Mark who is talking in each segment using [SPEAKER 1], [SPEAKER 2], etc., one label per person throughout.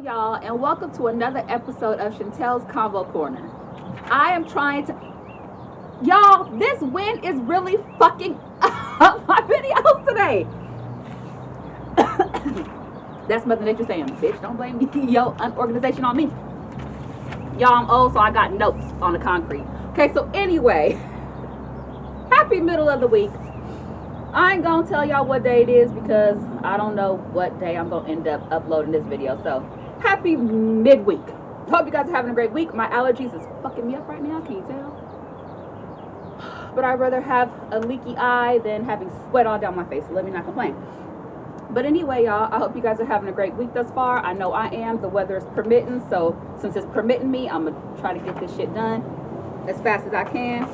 [SPEAKER 1] y'all, and welcome to another episode of Chantel's Convo Corner. I am trying to, y'all, this wind is really fucking up my videos today. That's nothing that you're saying, bitch. Don't blame your unorganization on me. Y'all, I'm old, so I got notes on the concrete. Okay, so anyway, happy middle of the week. I ain't gonna tell y'all what day it is because I don't know what day I'm gonna end up uploading this video. So happy midweek. Hope you guys are having a great week. My allergies is fucking me up right now, can you tell? But I'd rather have a leaky eye than having sweat all down my face, so let me not complain. But anyway, y'all, I hope you guys are having a great week thus far. I know I am. The weather is permitting, so since it's permitting me, I'm gonna try to get this shit done as fast as I can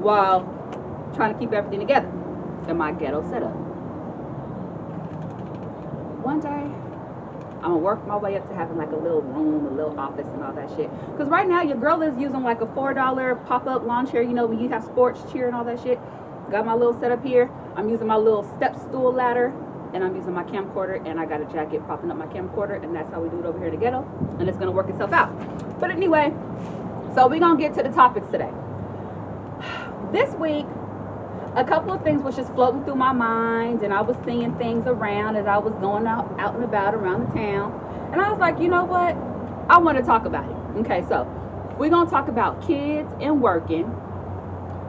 [SPEAKER 1] while trying to keep everything together in my ghetto setup. One day, I'm gonna work my way up to having like a little room, a little office and all that shit. Cause right now your girl is using like a $4 pop-up lawn chair, you know, when you have sports cheer and all that shit. Got my little setup here. I'm using my little step stool ladder and I'm using my camcorder and I got a jacket propping up my camcorder, and that's how we do it over here in the ghetto, and it's gonna work itself out. But anyway, so we're gonna get to the topics today. This week, a couple of things was just floating through my mind, and I was seeing things around as I was going out and about around the town, and I was like, you know what, I want to talk about it. Okay, so we're going to talk about kids and working.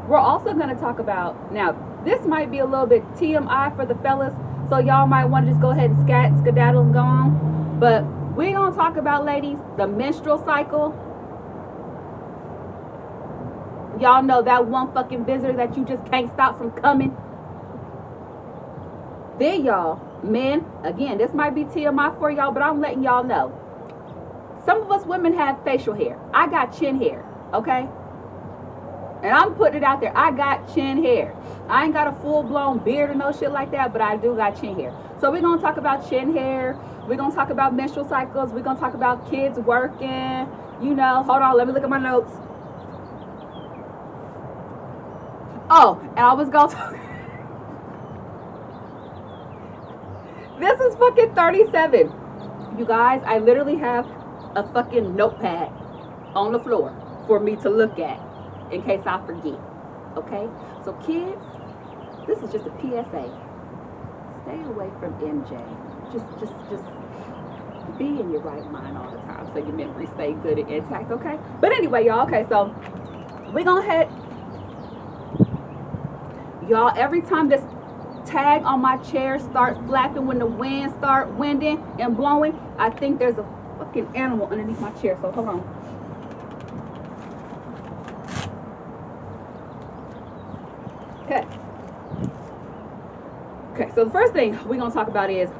[SPEAKER 1] We're also going to talk about, now this might be a little bit TMI for the fellas, so y'all might want to just go ahead and skedaddle and go on, but we're going to talk about, ladies, the menstrual cycle. Y'all know that one fucking visitor that you just can't stop from coming. Then y'all, men, again, this might be TMI for y'all, but I'm letting y'all know. Some of us women have facial hair. I got chin hair, okay? And I'm putting it out there. I got chin hair. I ain't got a full-blown beard or no shit like that, but I do got chin hair. So we're going to talk about chin hair. We're going to talk about menstrual cycles. We're going to talk about kids working. You know, hold on, let me look at my notes. Oh, and I was going to... This is fucking 37. You guys, I literally have a fucking notepad on the floor for me to look at in case I forget. Okay? So kids, this is just a PSA. Stay away from MJ. Just be in your right mind all the time so your memory stay good and intact, okay? But anyway, y'all, okay, so we're going to head... Y'all, every time this tag on my chair starts flapping when the wind starts winding and blowing, I think there's a fucking animal underneath my chair. So hold on. Okay. Okay, so the first thing we're going to talk about is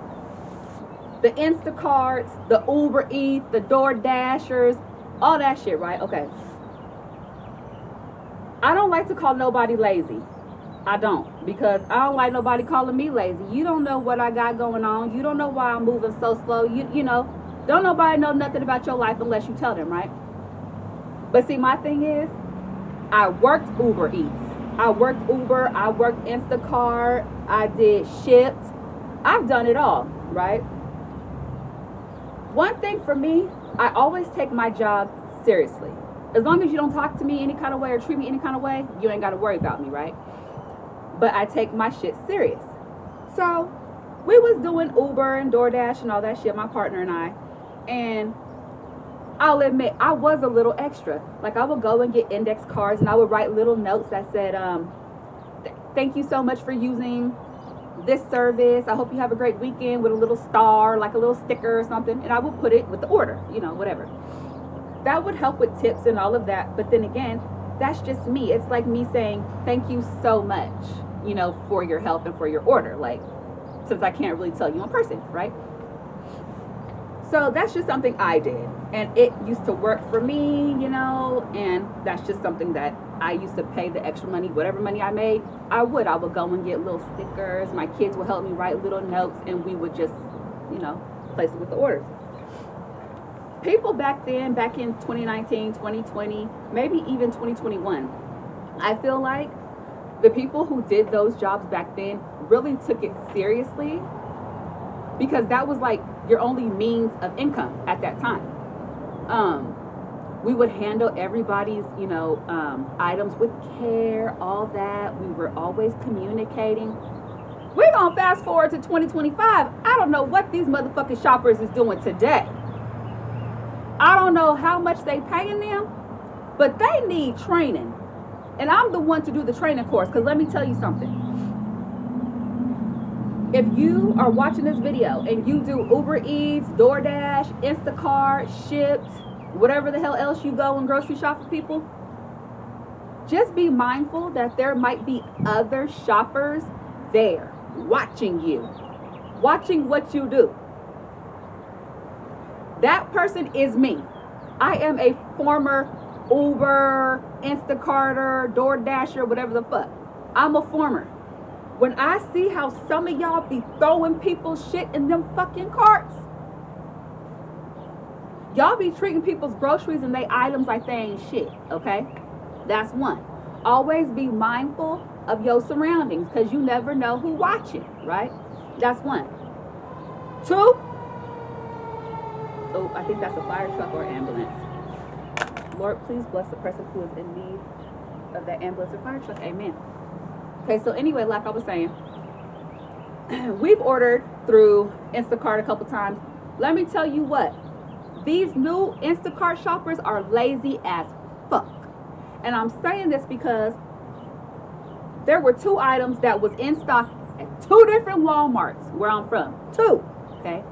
[SPEAKER 1] the Instacarts, the Uber Eats, the Door Dashers, all that shit, right? Okay. I don't like to call nobody lazy. I don't, because I don't like nobody calling me lazy. You don't know what I got going on. You don't know why I'm moving so slow. You know, don't nobody know nothing about your life unless you tell them, right? But see, my thing is, I worked Uber Eats. I worked Uber. I worked Instacart. I did Shipt. I've done it all, right? One thing for me, I always take my job seriously. As long as you don't talk to me any kind of way or treat me any kind of way, you ain't got to worry about me, right? But I take my shit serious. So we was doing Uber and DoorDash and all that shit, my partner and I. And I'll admit, I was a little extra. Like, I would go and get index cards and I would write little notes that said, thank you so much for using this service. I hope you have a great weekend, with a little star, like a little sticker or something. And I would put it with the order, you know, whatever. That would help with tips and all of that. But then again, that's just me. It's like me saying, thank you so much, you know, for your help and for your order. Like, since I can't really tell you in person, right? So that's just something I did. And it used to work for me, you know, and that's just something that I used to pay the extra money, whatever money I made, I would go and get little stickers. My kids would help me write little notes, and we would just, you know, place it with the orders. People back then, back in 2019, 2020, maybe even 2021, I feel like the people who did those jobs back then really took it seriously, because that was like your only means of income at that time. We would handle everybody's, items with care, all that. We were always communicating. We're gonna fast forward to 2025. I don't know what these motherfucking shoppers is doing today. I don't know how much they paying them, but they need training. And I'm the one to do the training course, because let me tell you something. If you are watching this video and you do Uber Eats, DoorDash, Instacart, Shipt, whatever the hell else you go and grocery shop for people, just be mindful that there might be other shoppers there watching you, watching what you do. That person is me. I am a former Uber, Instacarter, DoorDasher, whatever the fuck. I'm a former. When I see how some of y'all be throwing people's shit in them fucking carts, y'all be treating people's groceries and they items like they ain't shit, okay? That's one. Always be mindful of your surroundings, because you never know who watching, right? That's one. Two, I think that's a fire truck or ambulance. Lord, please bless the person who is in need of that ambulance or fire truck. Amen. Okay, so anyway, like I was saying, we've ordered through Instacart a couple times. Let me tell you what, these new Instacart shoppers are lazy as fuck. And I'm saying this because there were 2 items that was in stock at 2 different Walmarts where I'm from. 2, okay?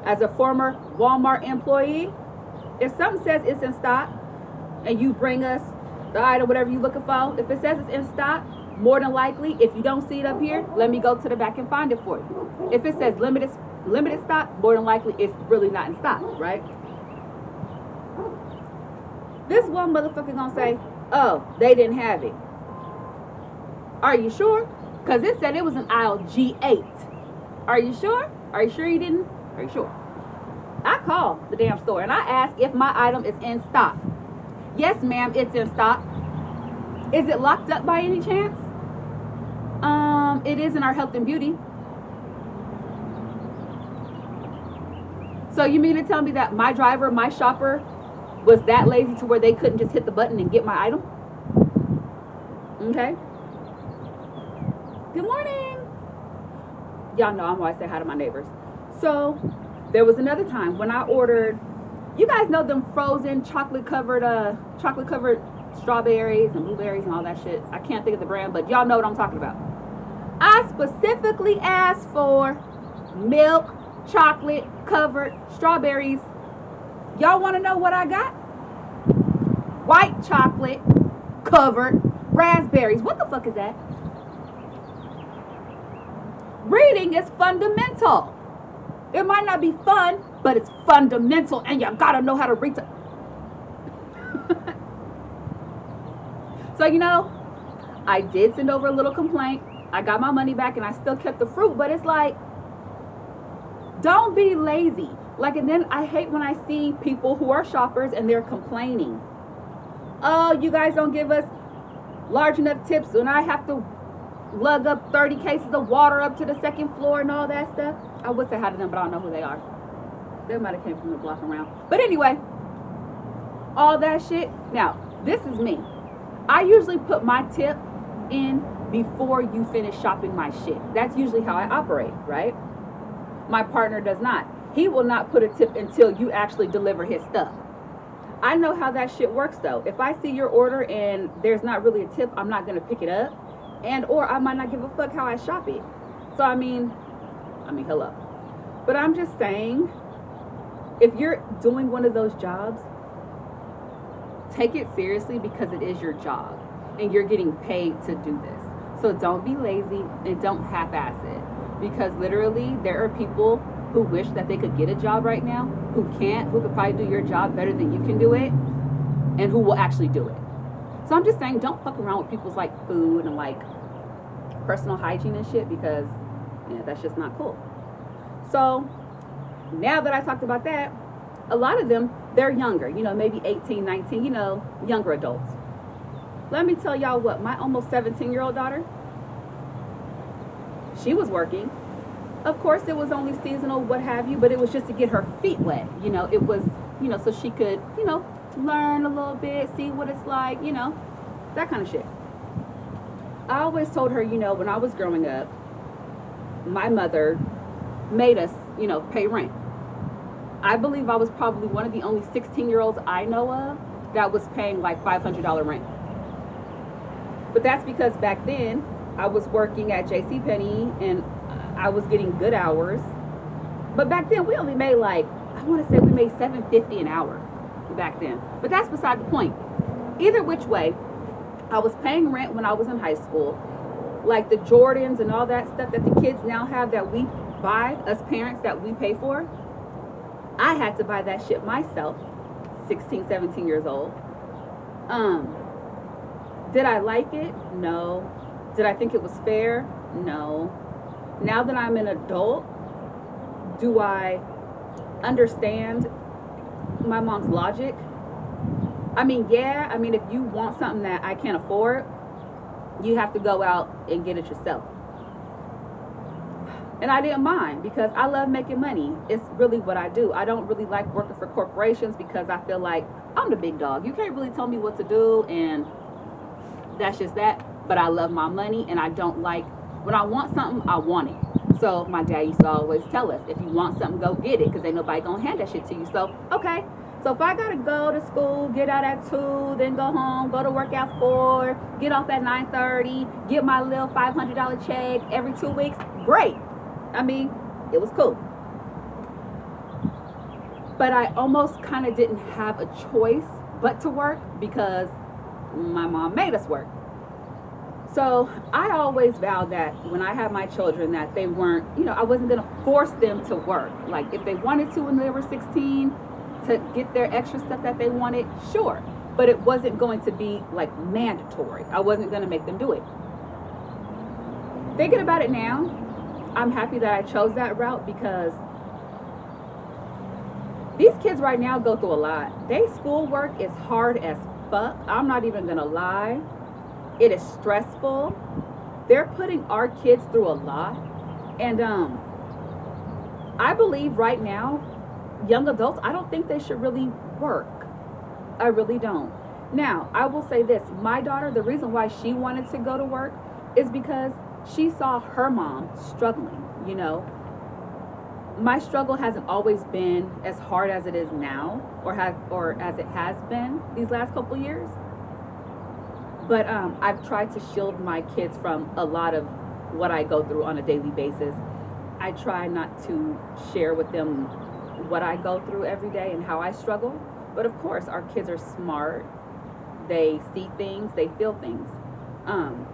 [SPEAKER 1] As a former Walmart employee, if something says it's in stock and you bring us the item, whatever you're looking for, if it says it's in stock, more than likely, if you don't see it up here, let me go to the back and find it for you. If it says limited stock, more than likely it's really not in stock, right? This one motherfucker gonna say, oh, they didn't have it. Are you sure? Because it said it was in aisle G8. Are you sure? Are you sure you didn't? Are you sure? I called the damn store and I asked if my item is in stock. Yes, ma'am, it's in stock. Is it locked up by any chance? It is in our health and beauty. So you mean to tell me that my driver, my shopper, was that lazy to where they couldn't just hit the button and get my item? Okay. Good morning. Y'all know I'm always say hi to my neighbors. So there was another time when I ordered, you guys know them frozen chocolate covered strawberries and blueberries and all that shit. I can't think of the brand, but y'all know what I'm talking about. I specifically asked for milk chocolate covered strawberries. Y'all want to know what I got? White chocolate covered raspberries. What the fuck is that? Reading is fundamental. It might not be fun, but it's fundamental, and you gotta know how to read. So, I did send over a little complaint. I got my money back, and I still kept the fruit, but it's like, don't be lazy. Like, and then I hate when I see people who are shoppers and they're complaining. Oh, you guys don't give us large enough tips, and I have to lug up 30 cases of water up to the 2nd floor and all that stuff. I would say hi to them, but I don't know who they are. They might have came from the block around. But anyway, all that shit. Now, this is me. I usually put my tip in before you finish shopping my shit. That's usually how I operate, right? My partner does not. He will not put a tip until you actually deliver his stuff. I know how that shit works though. If I see your order and there's not really a tip, I'm not gonna pick it up. And or I might not give a fuck how I shop it. So I mean, hello. But I'm just saying, if you're doing one of those jobs, take it seriously, because it is your job and you're getting paid to do this. So don't be lazy and don't half-ass it, because literally there are people who wish that they could get a job right now, who can't, who could probably do your job better than you can do it, and who will actually do it. So I'm just saying, don't fuck around with people's like food and like personal hygiene and shit, because that's just not cool. So now that I talked about that, a lot of them, they're younger, maybe 18, 19, younger adults. Let me tell y'all what, my almost 17-year-old daughter, she was working. Of course, it was only seasonal, what have you, but it was just to get her feet wet. It was, so she could, learn a little bit, see what it's like, that kind of shit. I always told her, when I was growing up, my mother made us, pay rent. I believe I was probably one of the only 16-year-olds I know of that was paying like $500 rent. But that's because back then I was working at JCPenney and I was getting good hours. But back then we only made like, I want to say we made $7.50 an hour back then. But that's beside the point. Either which way, I was paying rent when I was in high school. Like the Jordans and all that stuff that the kids now have that we buy, us parents, that we pay for. I had to buy that shit myself, 16, 17 years old. Um, did I like it? No. Did I think it was fair? No. Now that I'm an adult, do I understand my mom's logic? I mean, yeah. I mean, if you want something that I can't afford, you have to go out and get it yourself. And I didn't mind because I love making money. It's really what I do. I don't really like working for corporations because I feel like I'm the big dog. You can't really tell me what to do, and that's just that. But I love my money, and I don't like when I want something, I want it. So my dad used to always tell us, if you want something, go get it, because ain't nobody gonna hand that shit to you. So okay. So if I gotta go to school, get out at 2, then go home, go to work at 4, get off at 9:30, get my little $500 check every 2 weeks, great. I mean, it was cool. But I almost kind of didn't have a choice but to work because my mom made us work. So I always vowed that when I had my children that they weren't, I wasn't going to force them to work. Like if they wanted to when they were 16 to get their extra stuff that they wanted, sure. But it wasn't going to be like mandatory. I wasn't going to make them do it. Thinking about it now, I'm happy that I chose that route because these kids right now go through a lot. Their schoolwork is hard as fuck. I'm not even gonna lie. It is stressful. They're putting our kids through a lot. And I believe right now, young adults, I don't think they should really work. I really don't. Now, I will say this. My daughter, the reason why she wanted to go to work is because she saw her mom struggling, my struggle hasn't always been as hard as it is now or as it has been these last couple years, but I've tried to shield my kids from a lot of what I go through on a daily basis. I try not to share with them what I go through every day and how I struggle, but of course our kids are smart. They see things, they feel things. um,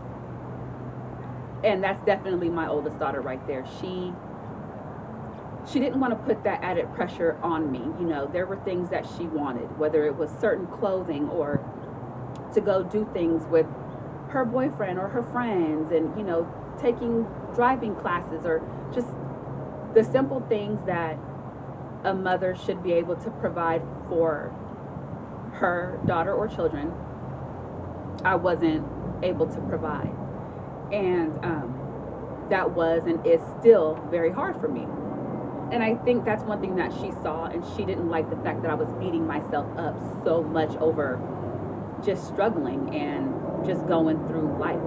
[SPEAKER 1] and that's definitely my oldest daughter right there. She didn't want to put that added pressure on me. There were things that she wanted, whether it was certain clothing or to go do things with her boyfriend or her friends, and taking driving classes, or just the simple things that a mother should be able to provide for her daughter or children. I wasn't able to provide, and that was and is still very hard for me. And I think that's one thing that she saw, and she didn't like the fact that I was beating myself up so much over just struggling and just going through life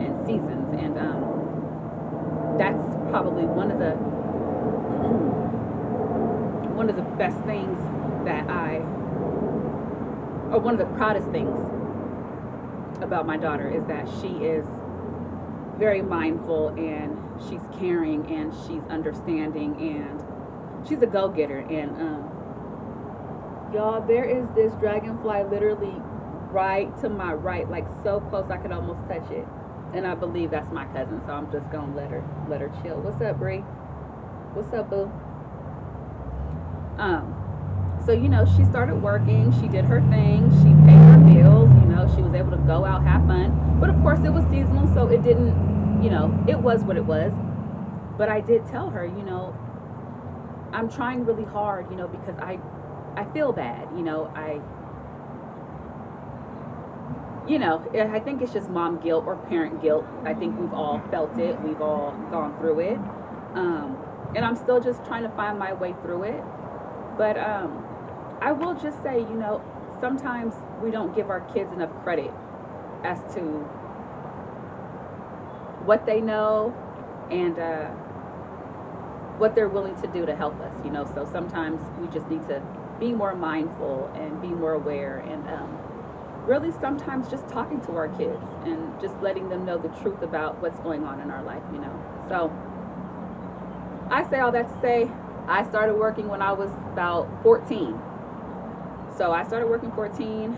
[SPEAKER 1] and seasons. And that's probably one of the best things that or one of the proudest things about my daughter is that she is very mindful, and she's caring, and she's understanding, and she's a go-getter. And y'all, there is this dragonfly literally right to my right, like so close I could almost touch it. And I believe that's my cousin, so I'm just gonna let her chill. What's up, Bree? What's up, boo? um so she started working, she did her thing, she paid her bills, she was able to go out, have fun. But of course it was seasonal, so it didn't, it was what it was. But I did tell her, I'm trying really hard, because I feel bad, I think it's just mom guilt or parent guilt. I think we've all felt it, we've all gone through it. And I'm still just trying to find my way through it. But I will just say, sometimes we don't give our kids enough credit as to what they know and what they're willing to do to help us. So sometimes we just need to be more mindful and be more aware, and really sometimes just talking to our kids and just letting them know the truth about what's going on in our life. So I say all that to say I started working when I was about 14. So I started working 14,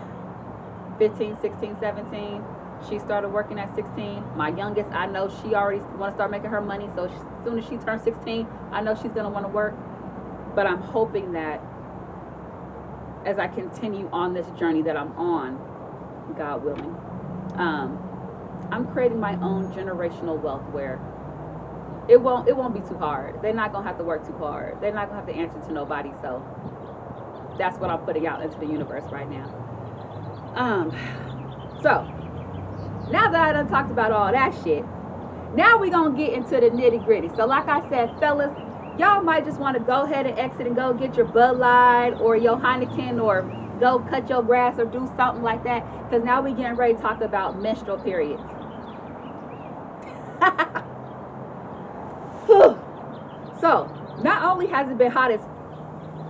[SPEAKER 1] 15, 16, 17. She started working at 16. My youngest, I know she already want to start making her money. So as soon as she turns 16, I know she's going to want to work. But I'm hoping that as I continue on this journey that I'm on, God willing, I'm creating my own generational wealth where it won't be too hard. They're not going to have to work too hard. They're not going to have to answer to nobody. So that's what I'm putting out into the universe right now. So now that I done talked about all that shit, now we gonna get into the nitty gritty. So like I said, fellas, y'all might just want to go ahead and exit and go get your Bud Light or your Heineken or go cut your grass or do something like that, because now we getting ready to talk about menstrual periods. So not only has it been hot as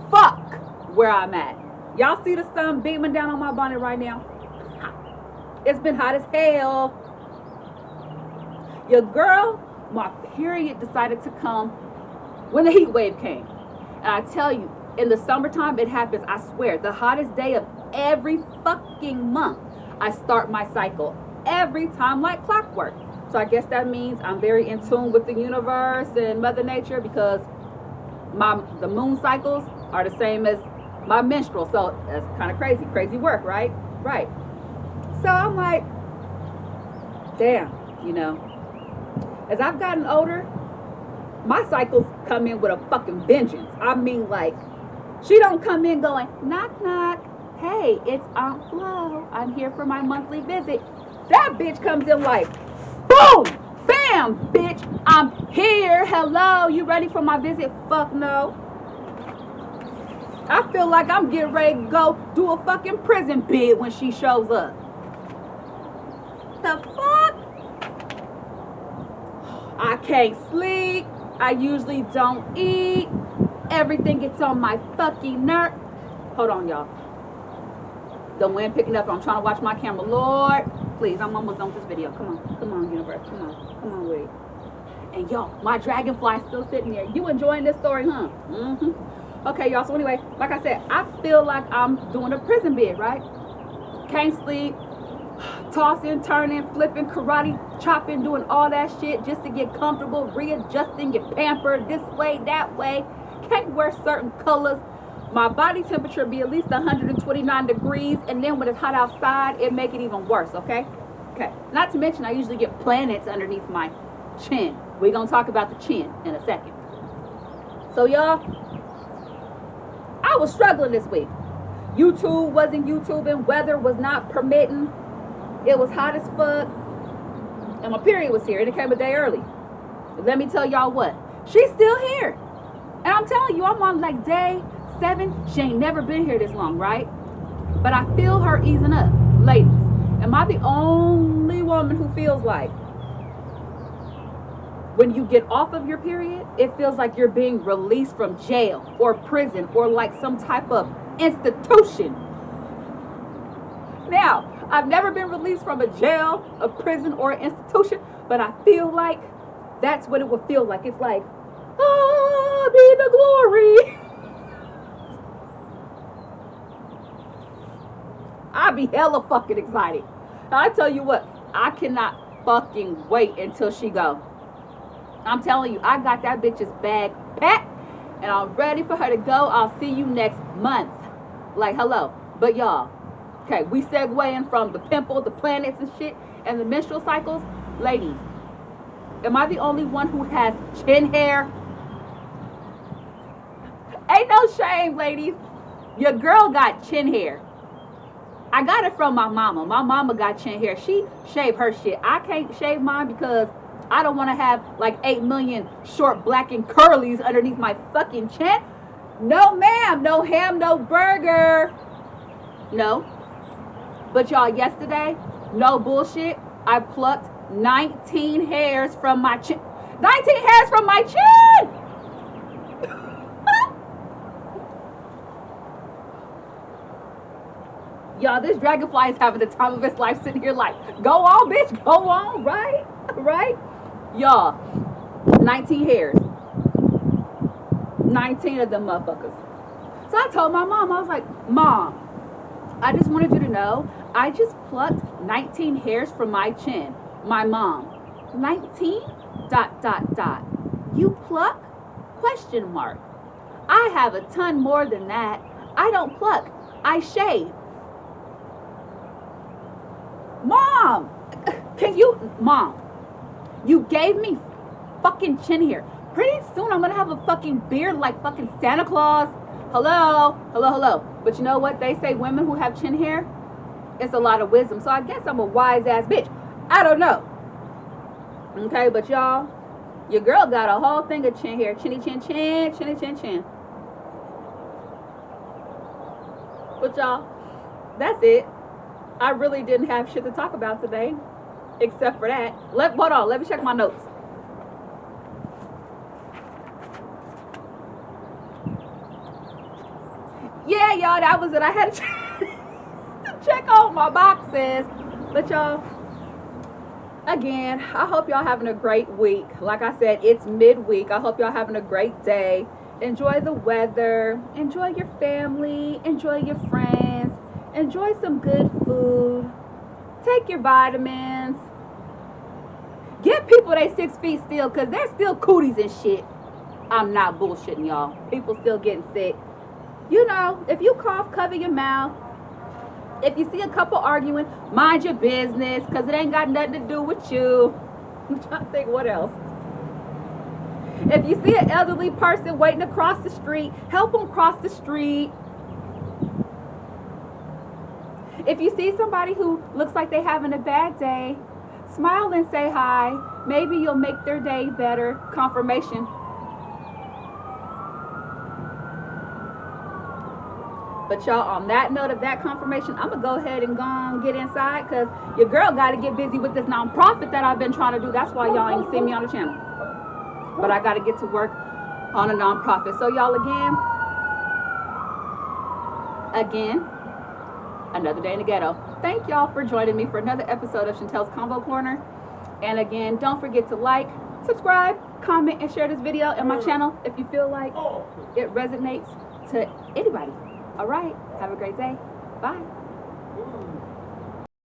[SPEAKER 1] fuck where I'm at, y'all see the sun beaming down on my bonnet right now? It's been hot as hell. Your girl, my period decided to come when the heat wave came. And I tell you, in the summertime, it happens, I swear, the hottest day of every fucking month, I start my cycle every time like clockwork. So I guess that means I'm very in tune with the universe and Mother Nature, because the moon cycles are the same as my menstrual. So that's kind of crazy work, right? Right. So I'm like, damn, as I've gotten older, my cycles come in with a fucking vengeance. I mean, like, she don't come in going, knock, knock. Hey, it's Aunt Flo. I'm here for my monthly visit. That bitch comes in like, boom, bam, bitch. I'm here. Hello. You ready for my visit? Fuck no. I feel like I'm getting ready to go do a fucking prison bid when she shows up. The fuck? I can't sleep. I usually don't eat. Everything gets on my fucking nerve. Hold on, y'all. The wind picking up. I'm trying to watch my camera. Lord, please, I'm almost done with this video. Come on, universe. Come on, wait. And y'all, my dragonfly is still sitting there. You enjoying this story, huh? Mm-hmm. Okay, y'all. So anyway, like I said, I feel like I'm doing a prison bid, right? Can't sleep. Tossing, turning, flipping, karate, chopping, doing all that shit just to get comfortable, readjusting, get pampered this way, that way. Can't wear certain colors. My body temperature be at least 129 degrees, and then when it's hot outside, it make it even worse, okay? Okay. Not to mention, I usually get planets underneath my chin. We're going to talk about the chin in a second. So, y'all, I was struggling this week. YouTube wasn't YouTubing. Weather was not permitting. It was hot as fuck, and my period was here, and it came a day early. Let me tell y'all what, she's still here, and I'm telling you, I'm on like day 7. She ain't never been here this long, right? But I feel her easing up. Ladies, am I the only woman who feels like when you get off of your period, it feels like you're being released from jail or prison or like some type of institution? Now, I've never been released from a jail, a prison, or an institution, but I feel like that's what it would feel like. It's like, ah, be the glory. I'd be hella fucking excited. I tell you what, I cannot fucking wait until she go. I'm telling you, I got that bitch's bag packed, and I'm ready for her to go. I'll see you next month. Like, hello. But y'all, okay, we segueing from the pimple, the planets and shit, and the menstrual cycles. Ladies, am I the only one who has chin hair? Ain't no shame, ladies. Your girl got chin hair. I got it from my mama. My mama got chin hair. She shaved her shit. I can't shave mine because I don't want to have like 8 million short black and curlies underneath my fucking chin. No, ma'am. No ham, no burger. No. But y'all, yesterday, no bullshit, I plucked 19 hairs from my chin. 19 hairs from my chin! Y'all, this dragonfly is having the time of its life sitting here like, go on, bitch, go on, right? Right? Y'all, 19 hairs. 19 of them motherfuckers. So I told my mom, I was like, Mom, I just wanted you to know, I just plucked 19 hairs from my chin. My mom, 19? ... You pluck? Question mark. I have a ton more than that. I don't pluck. I shave. Mom, Mom, you gave me fucking chin hair. Pretty soon I'm gonna have a fucking beard like fucking Santa Claus. Hello. But you know what? They say women who have chin hair, it's a lot of wisdom. So I guess I'm a wise ass bitch. I don't know. Okay, but y'all, your girl got a whole thing of chin hair. Chinny chin chin, chinny chin chin. But y'all, that's it. I really didn't have shit to talk about today, except for that. Hold on, let me check my notes. Yeah, y'all, that was it. I had to check all my boxes. But y'all, again, I hope y'all having a great week. Like I said, it's midweek. I hope y'all having a great day. Enjoy the weather. Enjoy your family. Enjoy your friends. Enjoy some good food. Take your vitamins. Give people they 6 feet still, because they're still cooties and shit. I'm not bullshitting, y'all. People still getting sick. You know, if you cough, cover your mouth. If you see a couple arguing, mind your business, because it ain't got nothing to do with you. I'm trying to think what else. If you see an elderly person waiting across the street, help them cross the street. If you see somebody who looks like they're having a bad day, smile and say hi. Maybe you'll make their day better. Confirmation. But y'all, on that note of that confirmation, I'm going to go ahead and go and get inside, because your girl got to get busy with this nonprofit that I've been trying to do. That's why y'all ain't seen me on the channel. But I got to get to work on a nonprofit. So y'all, again, another day in the ghetto. Thank y'all for joining me for another episode of Chantel's Combo Corner. And again, don't forget to like, subscribe, comment, and share this video and my channel if you feel like it resonates to anybody. All right. Have a great day. Bye.